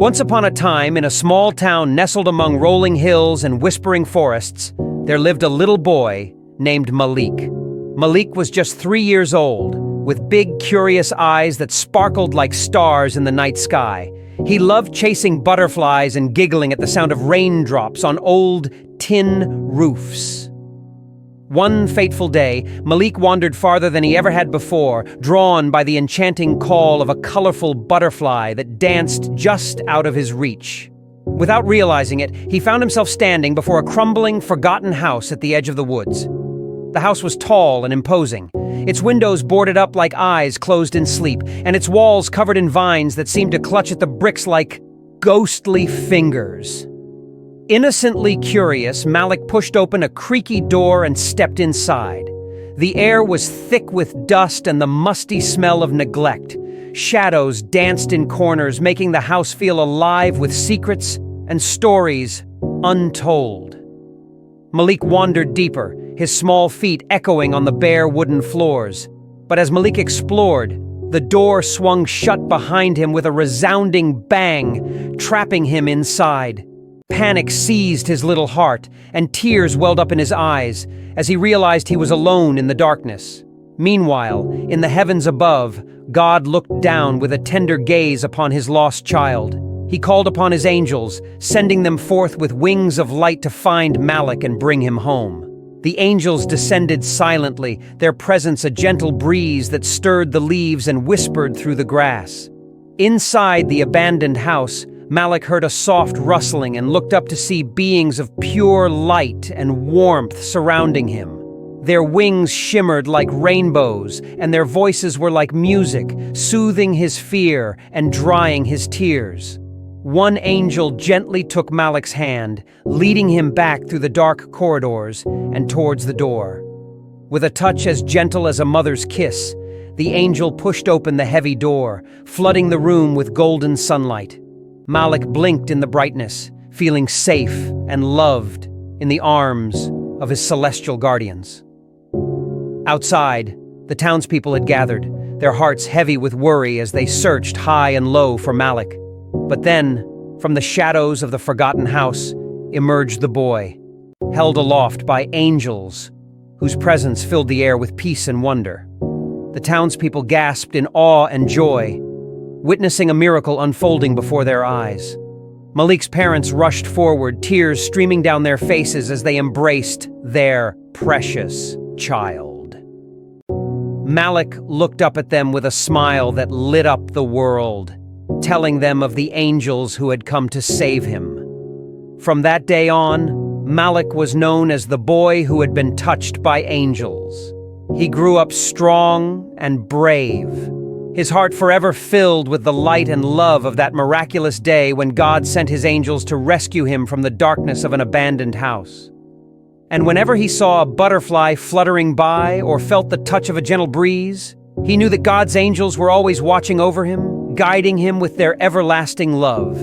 Once upon a time, in a small town nestled among rolling hills and whispering forests, there lived a little boy named Malik. Malik was just 3 years old, with big, curious eyes that sparkled like stars in the night sky. He loved chasing butterflies and giggling at the sound of raindrops on old tin roofs. One fateful day, Malik wandered farther than he ever had before, drawn by the enchanting call of a colorful butterfly that danced just out of his reach. Without realizing it, he found himself standing before a crumbling, forgotten house at the edge of the woods. The house was tall and imposing, its windows boarded up like eyes closed in sleep, and its walls covered in vines that seemed to clutch at the bricks like ghostly fingers. Innocently curious, Malik pushed open a creaky door and stepped inside. The air was thick with dust and the musty smell of neglect. Shadows danced in corners, making the house feel alive with secrets and stories untold. Malik wandered deeper, his small feet echoing on the bare wooden floors. But as Malik explored, the door swung shut behind him with a resounding bang, trapping him inside. Panic seized his little heart, and tears welled up in his eyes as he realized he was alone in the darkness. Meanwhile, in the heavens above, God looked down with a tender gaze upon his lost child. He called upon his angels, sending them forth with wings of light to find Malik and bring him home. The angels descended silently, their presence a gentle breeze that stirred the leaves and whispered through the grass. Inside the abandoned house, Malik heard a soft rustling and looked up to see beings of pure light and warmth surrounding him. Their wings shimmered like rainbows, and their voices were like music, soothing his fear and drying his tears. One angel gently took Malik's hand, leading him back through the dark corridors and towards the door. With a touch as gentle as a mother's kiss, the angel pushed open the heavy door, flooding the room with golden sunlight. Malik blinked in the brightness, feeling safe and loved in the arms of his celestial guardians. Outside, the townspeople had gathered, their hearts heavy with worry as they searched high and low for Malik. But then, from the shadows of the forgotten house, emerged the boy, held aloft by angels, whose presence filled the air with peace and wonder. The townspeople gasped in awe and joy, witnessing a miracle unfolding before their eyes. Malik's parents rushed forward, tears streaming down their faces as they embraced their precious child. Malik looked up at them with a smile that lit up the world, telling them of the angels who had come to save him. From that day on, Malik was known as the boy who had been touched by angels. He grew up strong and brave, his heart forever filled with the light and love of that miraculous day when God sent his angels to rescue him from the darkness of an abandoned house. And whenever he saw a butterfly fluttering by or felt the touch of a gentle breeze, he knew that God's angels were always watching over him, guiding him with their everlasting love.